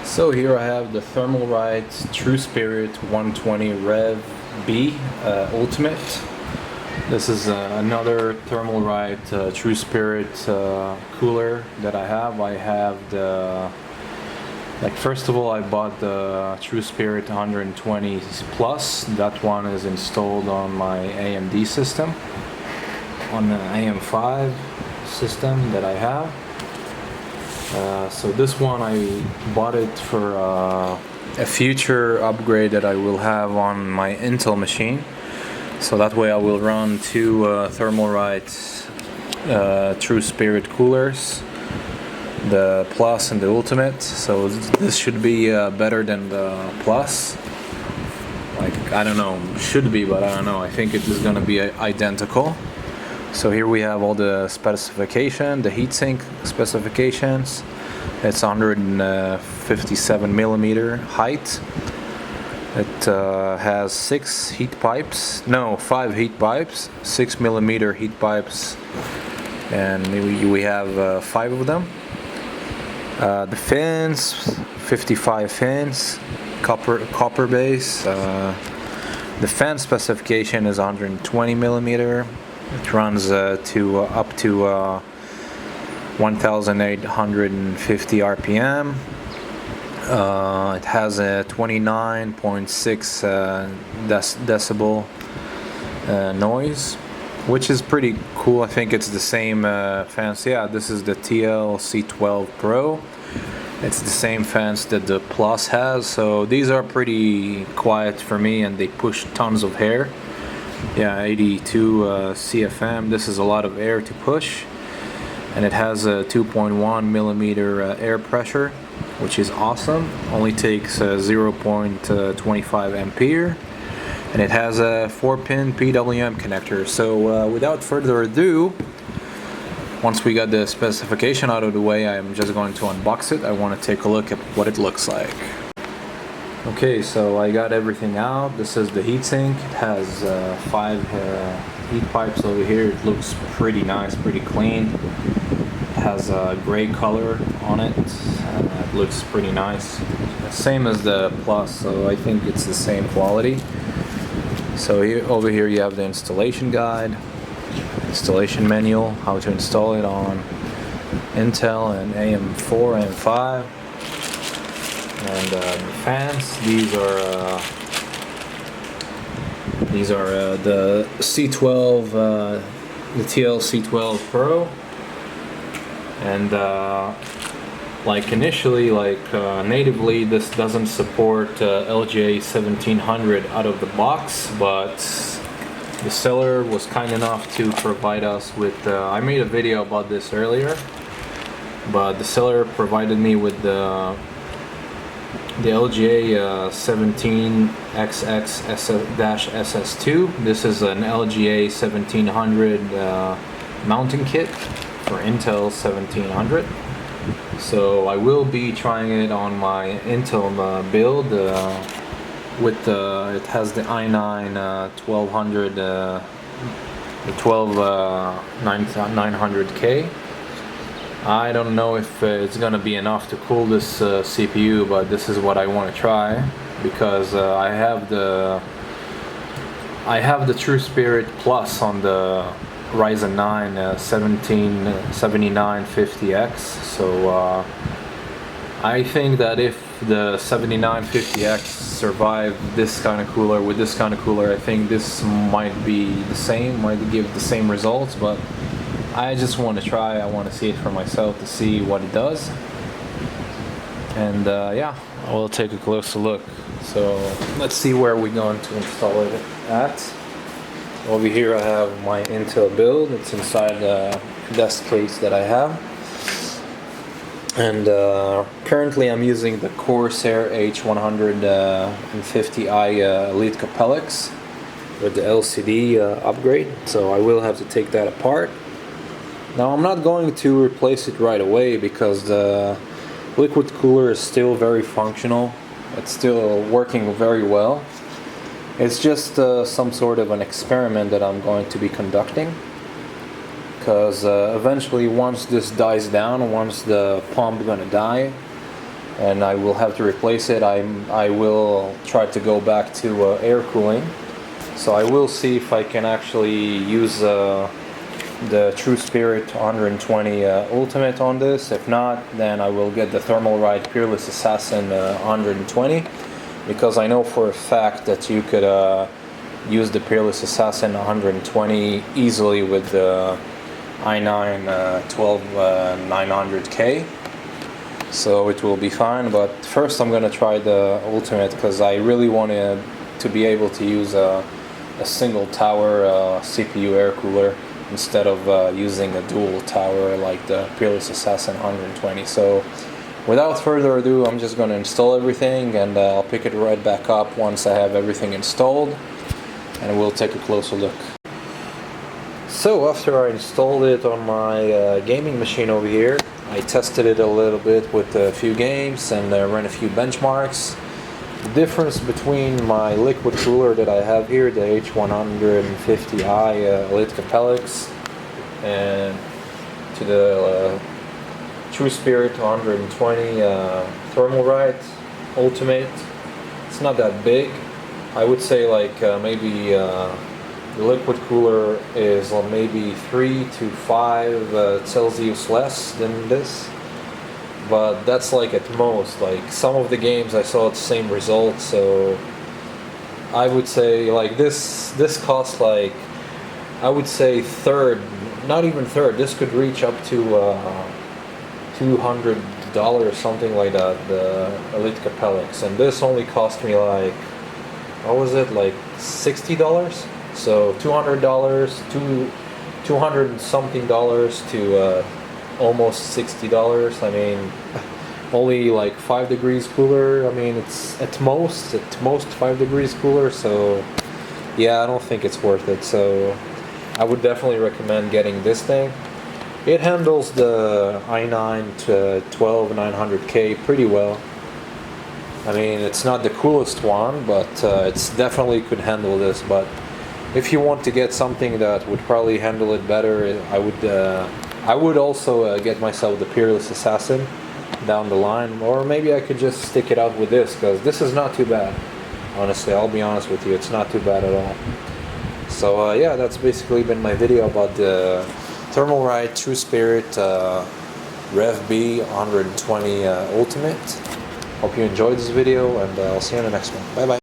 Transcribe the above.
So here I have the Thermalright True Spirit 120 Rev.B Ultimate. This is another Thermalright True Spirit cooler that I have. I have the, first of all I bought the True Spirit 120 Plus. That one is installed on my AMD system, on the AM5 system that I have. So this one I bought it for a future upgrade that I will have on my Intel machine. So that way I will run two Thermalright True Spirit coolers, the Plus and the Ultimate. So this should be better than the Plus. I don't know, should be, but I don't know. I think it is going to be identical. So here we have all the specification, the heatsink specifications. It's 157 millimeter height. It has 5 heat pipes, 6 millimeter heat pipes, and we have 5 of them. The fins, 55 fins, copper base. The fan specification is 120 millimeter. It runs up to 1,850 RPM. It has a 29.6 decibel noise, which is pretty cool. I think it's the same fans. Yeah, this is the TL-C12 Pro. It's the same fans that the Plus has. So these are pretty quiet for me, and they push tons of air. Yeah, 82 CFM. This is a lot of air to push, and it has a 2.1 millimeter air pressure, which is awesome. Only takes 0.25 ampere, and it has a 4-pin PWM connector. So without further ado, once we got the specification out of the way, I'm just going to unbox it. I want to take a look at what it looks like. Okay, so I got everything out. This is the heatsink. It has 5 heat pipes over here. It looks pretty nice, pretty clean. It has a gray color on it. It looks pretty nice. Same as the Plus, so I think it's the same quality. So over here you have the installation guide, installation manual, how to install it on Intel and AM4 and AM5. And the fans, these are the C12, the TL-C12 Pro, and initially, natively, this doesn't support LGA 1700 out of the box, but the seller was kind enough to provide us with. I made a video about this earlier, but the seller provided me with the LGA 17XX-SS2. This is an LGA 1700 mounting kit for Intel 1700. So I will be trying it on my Intel build. It has the i9 1200, the 900K. I don't know if it's gonna be enough to cool this CPU, but this is what I want to try, because I have the True Spirit Plus on the Ryzen 9 7950X. So I think that if the 7950X survived this kind of cooler with this kind of cooler, I think this might be the same, might give the same results, but I just want to try. I want to see it for myself to see what it does. And yeah, I will take a closer look. So let's see where we're going to install it at. Over here I have my Intel build. It's inside the desk case that I have. And currently I'm using the Corsair H150i Elite Capellix with the LCD upgrade. So I will have to take that apart. Now I'm not going to replace it right away, because the liquid cooler is still very functional. It's still working very well. It's just some sort of an experiment that I'm going to be conducting. because eventually once this dies down, once the pump gonna die, and I will have to replace it. I will try to go back to air cooling, so I will see if I can actually use the True Spirit 120 Ultimate on this. If not, then I will get the Thermalright Peerless Assassin 120, because I know for a fact that you could use the Peerless Assassin 120 easily with the i9 12900K, so it will be fine. But first I'm gonna try the Ultimate, because I really wanted to be able to use a single tower CPU air cooler instead of using a dual tower like the Peerless Assassin 120. So without further ado, I'm just going to install everything, and I'll pick it right back up once I have everything installed, and we'll take a closer look. So after I installed it on my gaming machine over here, I tested it a little bit with a few games and ran a few benchmarks. The difference between my liquid cooler that I have here, the H150i Elite Capellix, and to the True Spirit 120 Thermalright Ultimate, it's not that big. I would say like maybe the liquid cooler is maybe 3 to 5 Celsius less than this. But that's like at most. Like some of the games I saw the same results, so I would say like this costs like, I would say third, not even third, this could reach up to $200 or something like that, the Elite Capellix, and this only cost me like, what was it, like $60? So $200 to $200 and something dollars to almost $60. I mean, only like 5 degrees cooler. I mean, it's at most 5 degrees cooler. So yeah, I don't think it's worth it. So I would definitely recommend getting this thing. It handles the i9 to 12900K pretty well. I mean, it's not the coolest one, but it's definitely could handle this. But if you want to get something that would probably handle it better, I would also get myself the Peerless Assassin down the line, or maybe I could just stick it out with this, because this is not too bad. Honestly, I'll be honest with you, it's not too bad at all. So yeah, that's basically been my video about the Thermalright True Spirit Rev.B 120 Ultimate. Hope you enjoyed this video, and I'll see you in the next one. Bye bye.